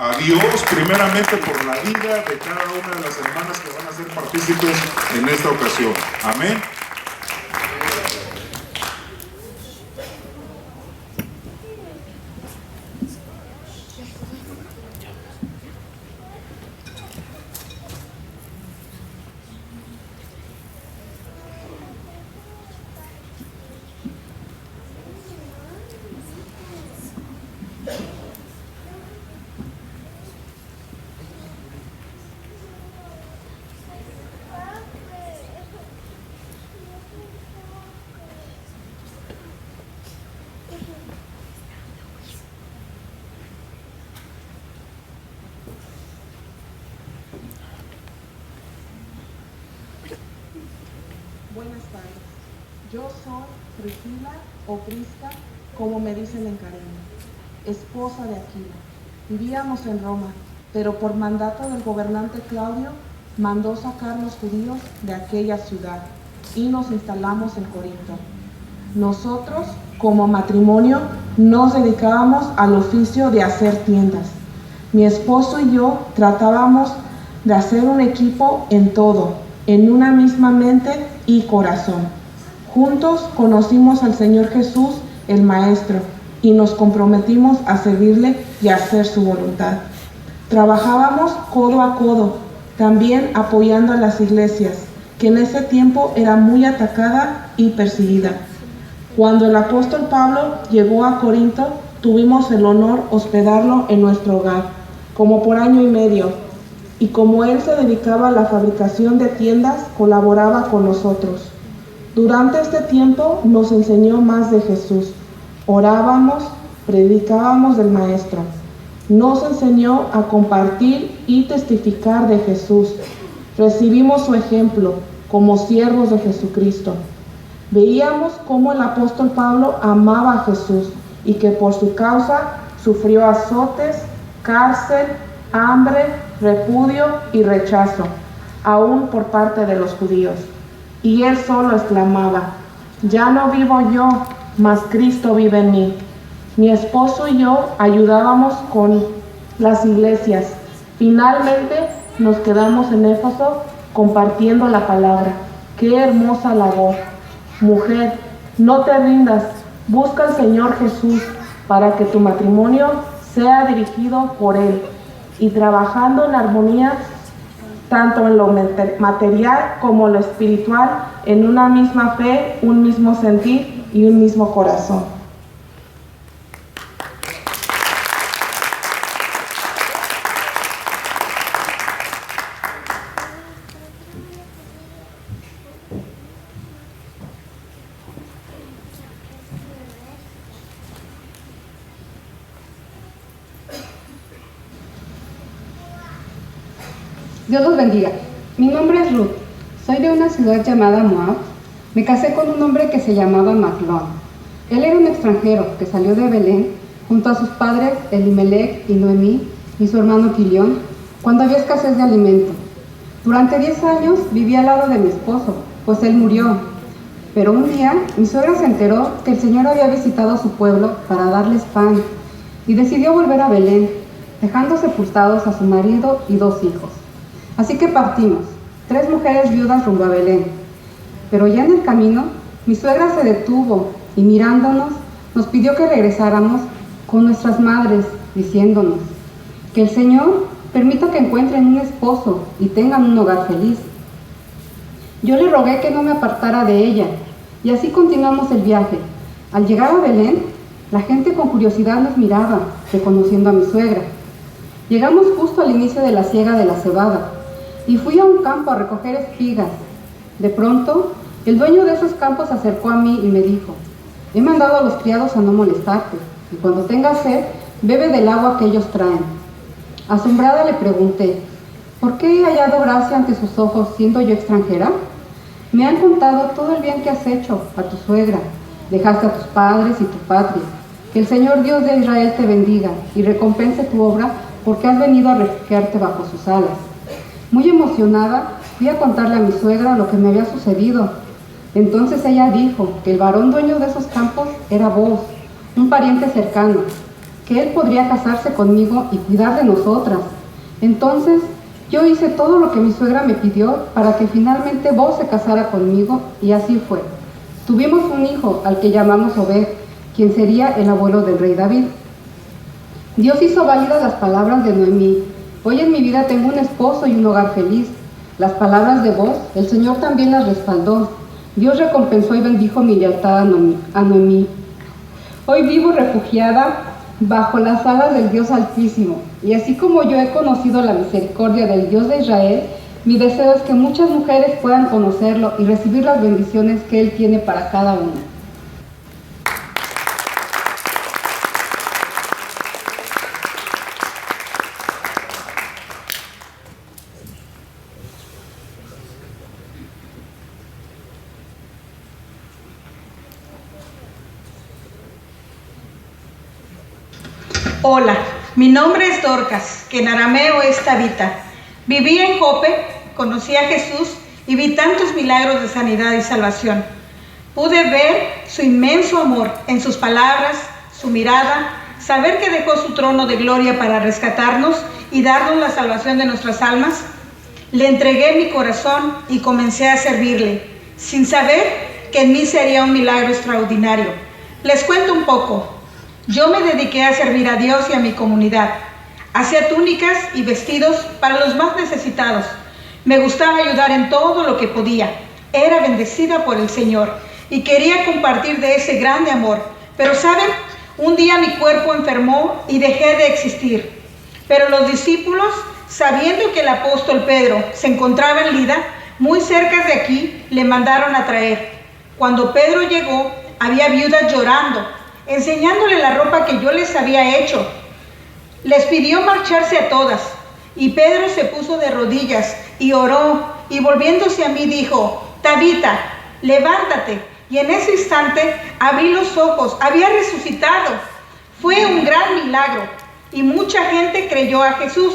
a Dios primeramente por la vida de cada una de las hermanas que van a ser partícipes en esta ocasión. Amén. Buenas tardes. Yo soy Priscila o Prisca, como me dicen en cariño, esposa de Aquila. Vivíamos en Roma, pero por mandato del gobernante Claudio mandó sacar los judíos de aquella ciudad y nos instalamos en Corinto. Nosotros, como matrimonio, nos dedicábamos al oficio de hacer tiendas. Mi esposo y yo tratábamos de hacer un equipo en todo, en una misma mente y corazón. Juntos conocimos al Señor Jesús, el Maestro, y nos comprometimos a servirle y a hacer su voluntad. Trabajábamos codo a codo, también apoyando a las iglesias, que en ese tiempo era muy atacada y perseguida. Cuando el apóstol Pablo llegó a Corinto, tuvimos el honor hospedarlo en nuestro hogar, como por año y medio. Y como él se dedicaba a la fabricación de tiendas, colaboraba con nosotros. Durante este tiempo nos enseñó más de Jesús. Orábamos, predicábamos del Maestro. Nos enseñó a compartir y testificar de Jesús. Recibimos su ejemplo como siervos de Jesucristo. Veíamos cómo el apóstol Pablo amaba a Jesús y que por su causa sufrió azotes, cárcel, hambre, repudio y rechazo, aún por parte de los judíos. Y él solo exclamaba: ya no vivo yo, mas Cristo vive en mí. Mi esposo y yo ayudábamos con las iglesias. Finalmente nos quedamos en Éfeso compartiendo la palabra. ¡Qué hermosa labor! Mujer, no te rindas, busca al Señor Jesús para que tu matrimonio sea dirigido por Él y trabajando en armonía tanto en lo material como lo espiritual, en una misma fe, un mismo sentir y un mismo corazón. Dios los bendiga. Mi nombre es Ruth. Soy de una ciudad llamada Moab. Me casé con un hombre que se llamaba Maclón. Él era un extranjero que salió de Belén junto a sus padres Elimelech y Noemí y su hermano Quilión cuando había escasez de alimento. Durante 10 años viví al lado de mi esposo, pues él murió. Pero un día mi suegra se enteró que el Señor había visitado su pueblo para darles pan y decidió volver a Belén, dejando sepultados a su marido y 2 hijos. Así que partimos, 3 mujeres viudas rumbo a Belén. Pero ya en el camino, mi suegra se detuvo y mirándonos, nos pidió que regresáramos con nuestras madres, diciéndonos que el Señor permita que encuentren un esposo y tengan un hogar feliz. Yo le rogué que no me apartara de ella, y así continuamos el viaje. Al llegar a Belén, la gente con curiosidad nos miraba, reconociendo a mi suegra. Llegamos justo al inicio de la siega de la cebada, y fui a un campo a recoger espigas. De pronto, el dueño de esos campos se acercó a mí y me dijo: he mandado a los criados a no molestarte, y cuando tengas sed, bebe del agua que ellos traen. Asombrada le pregunté: ¿por qué he hallado gracia ante sus ojos siendo yo extranjera? Me han contado todo el bien que has hecho a tu suegra. Dejaste a tus padres y tu patria. Que el Señor Dios de Israel te bendiga y recompense tu obra, porque has venido a refugiarte bajo sus alas. Muy emocionada, fui a contarle a mi suegra lo que me había sucedido. Entonces ella dijo que el varón dueño de esos campos era Booz, un pariente cercano, que que él podría casarse conmigo y cuidar de nosotras. Entonces, yo hice todo lo que mi suegra me pidió para que finalmente Booz se casara conmigo, y así fue. Tuvimos un hijo al que llamamos Obed, quien sería el abuelo del rey David. Dios hizo válidas las palabras de Noemí: hoy en mi vida tengo un esposo y un hogar feliz. Las palabras de Booz, el Señor también las respaldó. Dios recompensó y bendijo mi lealtad a Noemí. Hoy vivo refugiada bajo las alas del Dios Altísimo, y así como yo he conocido la misericordia del Dios de Israel, mi deseo es que muchas mujeres puedan conocerlo y recibir las bendiciones que Él tiene para cada una. Hola, mi nombre es Dorcas, que en arameo es Tabita. Viví en Jope, conocí a Jesús y vi tantos milagros de sanidad y salvación. Pude ver su inmenso amor en sus palabras, su mirada, saber que dejó su trono de gloria para rescatarnos y darnos la salvación de nuestras almas. Le entregué mi corazón y comencé a servirle, sin saber que en mí sería un milagro extraordinario. Les cuento un poco. Yo me dediqué a servir a Dios y a mi comunidad. Hacía túnicas y vestidos para los más necesitados. Me gustaba ayudar en todo lo que podía. Era bendecida por el Señor y quería compartir de ese grande amor. Pero ¿saben? Un día mi cuerpo enfermó y dejé de existir. Pero los discípulos, sabiendo que el apóstol Pedro se encontraba en Lida, muy cerca de aquí, le mandaron a traer. Cuando Pedro llegó, había viudas llorando, enseñándole la ropa que yo les había hecho. Les pidió marcharse a todas, y Pedro se puso de rodillas y oró, y volviéndose a mí dijo: Tabita, levántate. Y en ese instante abrí los ojos, había resucitado. Fue un gran milagro, y mucha gente creyó a Jesús.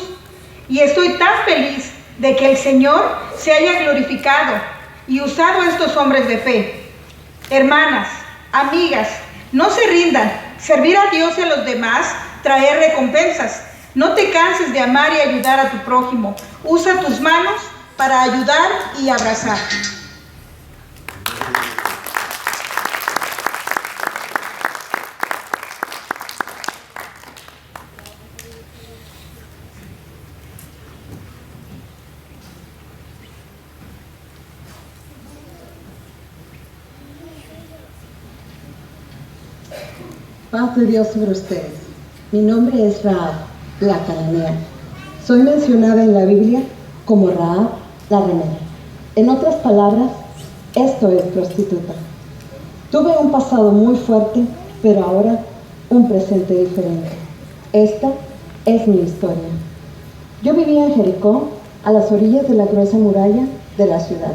Y estoy tan feliz de que el Señor se haya glorificado y usado a estos hombres de fe. Hermanas, amigas, no se rindan. Servir a Dios y a los demás trae recompensas. No te canses de amar y ayudar a tu prójimo. Usa tus manos para ayudar y abrazar. Paz de Dios sobre ustedes. Mi nombre es Rahab, la cananea. Soy mencionada en la Biblia como Rahab, la remera. En otras palabras, esto es prostituta. Tuve un pasado muy fuerte, pero ahora un presente diferente. Esta es mi historia. Yo vivía en Jericó, a las orillas de la gruesa muralla de la ciudad.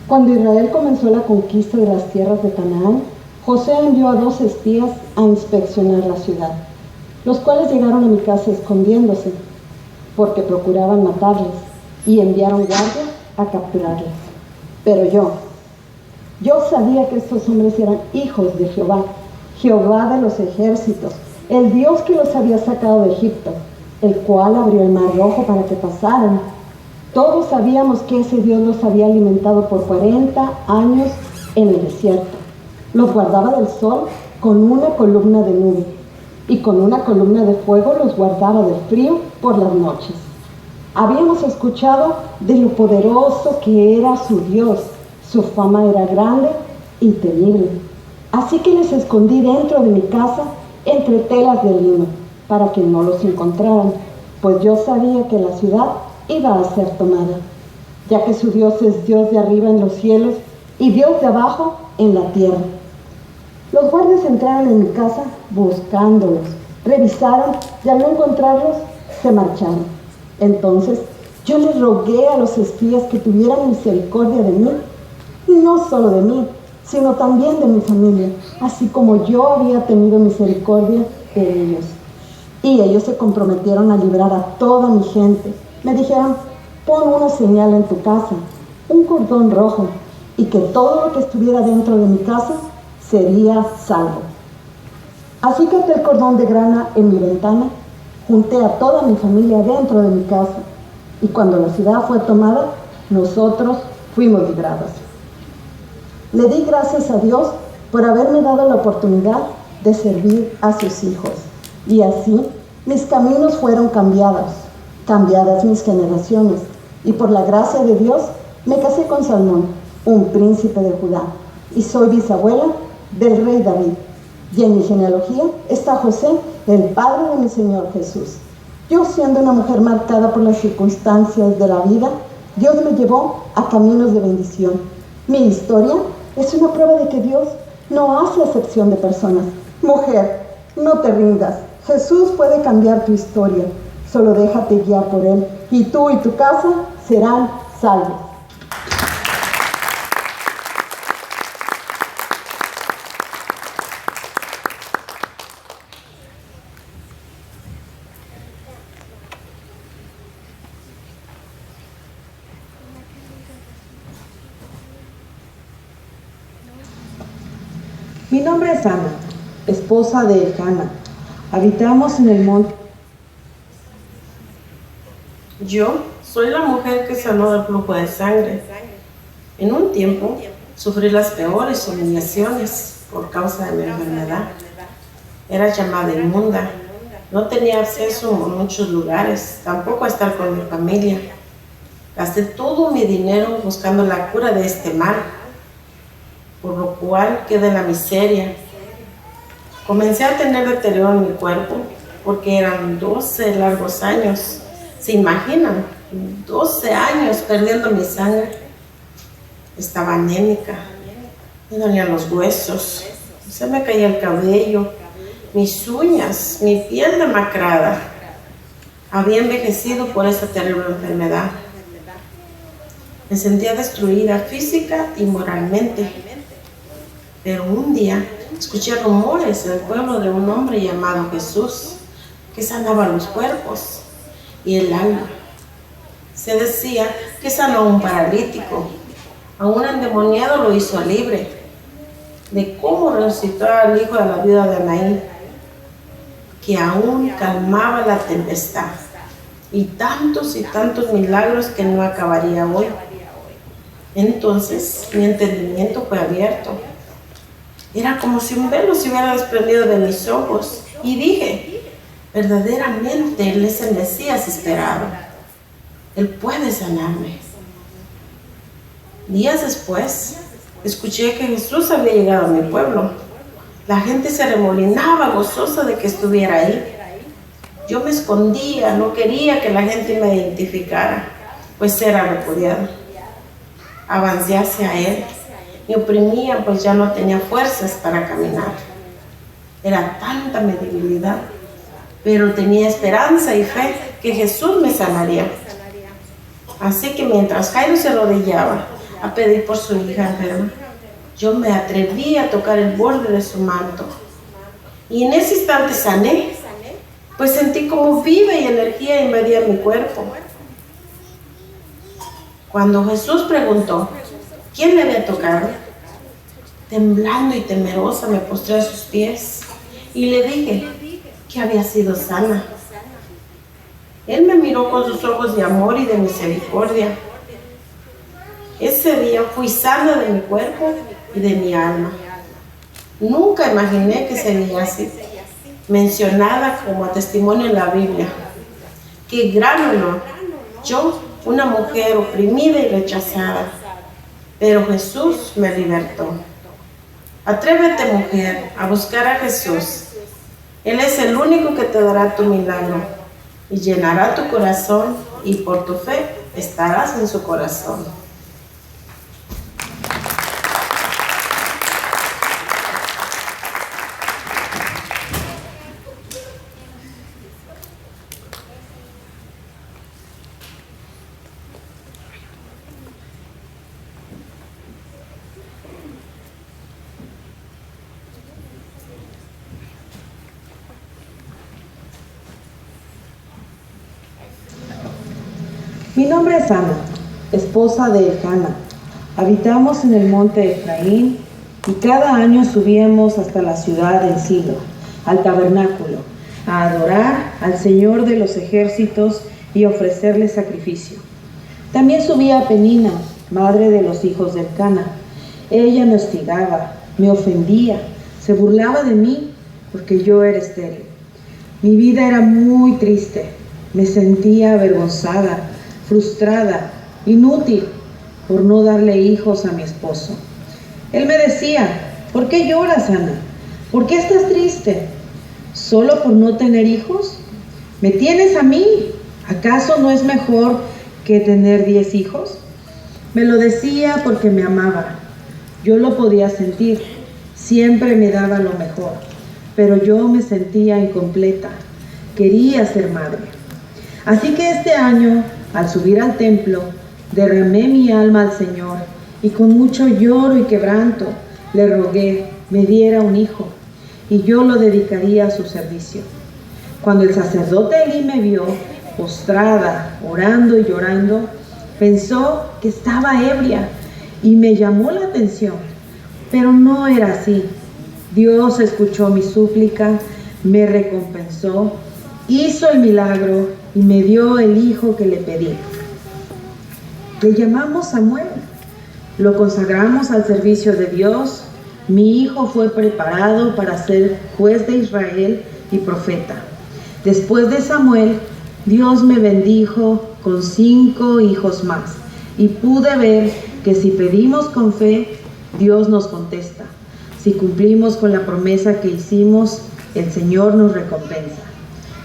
Cuando Israel comenzó la conquista de las tierras de Canaán, José envió a 2 espías a inspeccionar la ciudad, los cuales llegaron a mi casa escondiéndose, porque procuraban matarles, y enviaron guardias a capturarles. Pero yo sabía que estos hombres eran hijos de Jehová, Jehová de los ejércitos, el Dios que los había sacado de Egipto, el cual abrió el mar rojo para que pasaran. Todos sabíamos que ese Dios los había alimentado por 40 años en el desierto. Los guardaba del sol con una columna de nube, y con una columna de fuego los guardaba del frío por las noches. Habíamos escuchado de lo poderoso que era su Dios. Su fama era grande y temible. Así que les escondí dentro de mi casa entre telas de lino, para que no los encontraran, pues yo sabía que la ciudad iba a ser tomada, ya que su Dios es Dios de arriba en los cielos y Dios de abajo en la tierra. Los guardias entraron en mi casa buscándolos, revisaron y al no encontrarlos, se marcharon. Entonces yo les rogué a los espías que tuvieran misericordia de mí, y no solo de mí, sino también de mi familia, así como yo había tenido misericordia de ellos. Y ellos se comprometieron a librar a toda mi gente. Me dijeron: pon una señal en tu casa, un cordón rojo, y que todo lo que estuviera dentro de mi casa sería salvo. Así que até el cordón de grana en mi ventana, junté a toda mi familia dentro de mi casa, y cuando la ciudad fue tomada, nosotros fuimos librados. Le di gracias a Dios por haberme dado la oportunidad de servir a sus hijos, y así mis caminos fueron cambiadas mis generaciones, y por la gracia de Dios me casé con Salmón, un príncipe de Judá, y soy bisabuela del rey David. Y en mi genealogía está José, el padre de mi Señor Jesús. Yo, siendo una mujer marcada por las circunstancias de la vida, Dios me llevó a caminos de bendición. Mi historia es una prueba de que Dios no hace acepción de personas. Mujer, no te rindas. Jesús puede cambiar tu historia. Solo déjate guiar por Él, y tú y tu casa serán salvos. Mi nombre es Ana, esposa de Elcana. Habitamos en el monte. Yo soy la mujer que sanó del flujo de sangre. En un tiempo sufrí las peores humillaciones por causa de mi enfermedad. Era llamada inmunda. No tenía acceso a muchos lugares, tampoco a estar con mi familia. Gasté todo mi dinero buscando la cura de este mal, por lo cual quedé en la miseria. Comencé a tener deterioro en mi cuerpo porque eran 12 largos años. ¿Se imaginan? 12 años perdiendo mi sangre. Estaba anémica, me dolían los huesos, se me caía el cabello, mis uñas, mi piel demacrada. Había envejecido por esta terrible enfermedad. Me sentía destruida física y moralmente. Pero un día escuché rumores en el pueblo de un hombre llamado Jesús, que sanaba los cuerpos y el alma. Se decía que sanó a un paralítico, a un endemoniado lo hizo libre, de cómo resucitó al hijo de la viuda de Naín, que aún calmaba la tempestad, y tantos milagros que no acabaría hoy. Entonces mi entendimiento fue abierto. Era como si un velo se hubiera desprendido de mis ojos, y dije, verdaderamente Él es el Mesías esperado. Él puede sanarme. Días después, escuché que Jesús había llegado a mi pueblo. La gente se remolinaba gozosa de que estuviera ahí. Yo me escondía, no quería que la gente me identificara, pues era repudiado. Avancé hacia Él. Me oprimía, pues ya no tenía fuerzas para caminar. Era tanta mi debilidad, pero tenía esperanza y fe que Jesús me sanaría. Así que mientras Jairo se arrodillaba a pedir por su hija enferma, yo me atreví a tocar el borde de su manto. Y en ese instante sané, pues sentí como vida y energía invadía mi cuerpo. Cuando Jesús preguntó quién le había tocado, temblando y temerosa me postré a sus pies y le dije que había sido sana. Él me miró con sus ojos de amor y de misericordia. Ese día fui sana de mi cuerpo y de mi alma. Nunca imaginé que sería así, mencionada como testimonio en la Biblia. ¡Qué gran honor! Yo, una mujer oprimida y rechazada, pero Jesús me libertó. Atrévete, mujer, a buscar a Jesús. Él es el único que te dará tu milagro y llenará tu corazón, y por tu fe estarás en su corazón. Mi nombre es Ana, esposa de Elcana. Habitamos en el monte Efraín y cada año subíamos hasta la ciudad del Silo, al tabernáculo, a adorar al Señor de los ejércitos y ofrecerle sacrificio. También subí a Penina, madre de los hijos del Cana. Ella me hostigaba, me ofendía, se burlaba de mí porque yo era estéril. Mi vida era muy triste, me sentía avergonzada, frustrada, inútil por no darle hijos a mi esposo. Él me decía: ¿por qué lloras, Ana? ¿Por qué estás triste? ¿Solo por no tener hijos? ¿Me tienes a mí? ¿Acaso no es mejor que tener 10 hijos? Me lo decía porque me amaba. Yo lo podía sentir. Siempre me daba lo mejor. Pero yo me sentía incompleta. Quería ser madre. Así que este año, al subir al templo, derramé mi alma al Señor y con mucho lloro y quebranto le rogué me diera un hijo y yo lo dedicaría a su servicio. Cuando el sacerdote Elí me vio postrada, orando y llorando, pensó que estaba ebria y me llamó la atención, pero no era así. Dios escuchó mi súplica, me recompensó, hizo el milagro y me dio el hijo que le pedí. Le llamamos Samuel, lo consagramos al servicio de Dios. Mi hijo fue preparado para ser juez de Israel y profeta. Después de Samuel, Dios me bendijo con 5 hijos más y pude ver que si pedimos con fe, Dios nos contesta. Si cumplimos con la promesa que hicimos, el Señor nos recompensa.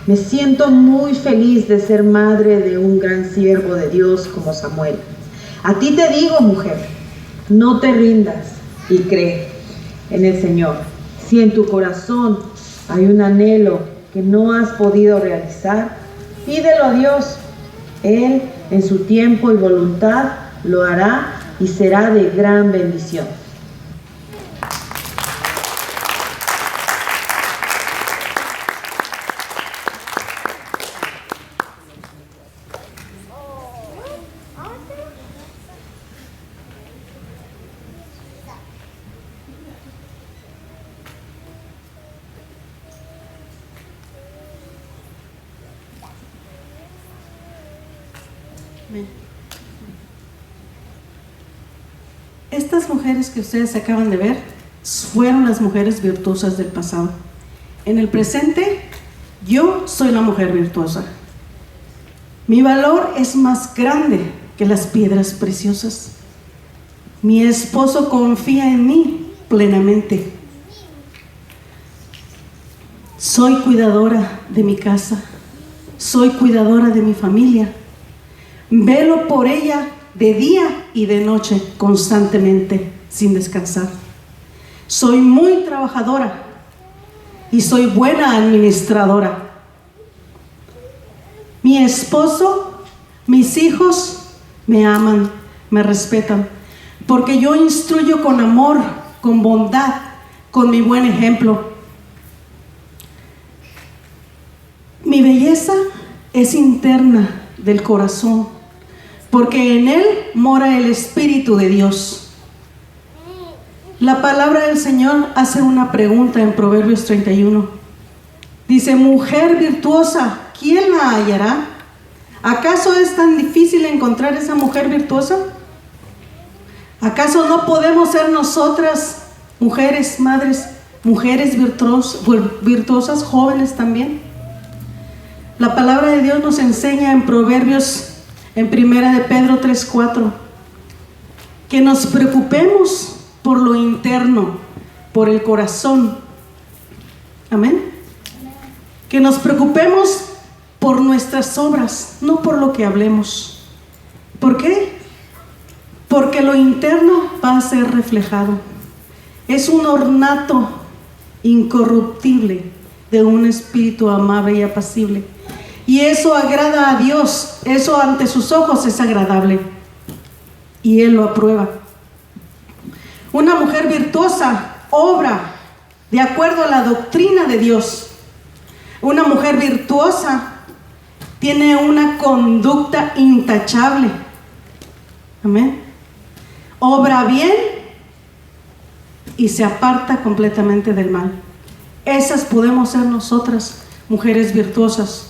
Me siento muy feliz de ser madre de un gran siervo de Dios como Samuel. A ti te digo, mujer, no te rindas y cree en el Señor. Si en tu corazón hay un anhelo que no has podido realizar, pídelo a Dios. Él, en su tiempo y voluntad, lo hará y será de gran bendición. Estas mujeres que ustedes acaban de ver fueron las mujeres virtuosas del pasado. En el presente, yo soy la mujer virtuosa. Mi valor es más grande que las piedras preciosas. Mi esposo confía en mí plenamente. Soy cuidadora de mi casa. Soy cuidadora de mi familia. Velo por ella de día y de noche, constantemente, sin descansar. Soy muy trabajadora y soy buena administradora. Mi esposo, mis hijos me aman, me respetan, porque yo instruyo con amor, con bondad, con mi buen ejemplo. Mi belleza es interna del corazón, porque en él mora el Espíritu de Dios. La palabra del Señor hace una pregunta en Proverbios 31. Dice: mujer virtuosa, ¿quién la hallará? ¿Acaso es tan difícil encontrar esa mujer virtuosa? ¿Acaso no podemos ser nosotras, mujeres, madres, mujeres virtuosas, jóvenes también? La palabra de Dios nos enseña en Proverbios, en 1 de Pedro 3:4, que nos preocupemos por lo interno, por el corazón. Amén. Que nos preocupemos por nuestras obras, no por lo que hablemos. ¿Por qué? Porque lo interno va a ser reflejado. Es un ornato incorruptible de un espíritu amable y apacible. Y eso agrada a Dios, eso ante sus ojos es agradable. Y Él lo aprueba. Una mujer virtuosa obra de acuerdo a la doctrina de Dios. Una mujer virtuosa tiene una conducta intachable. Amén. Obra bien y se aparta completamente del mal. Esas podemos ser nosotras, mujeres virtuosas.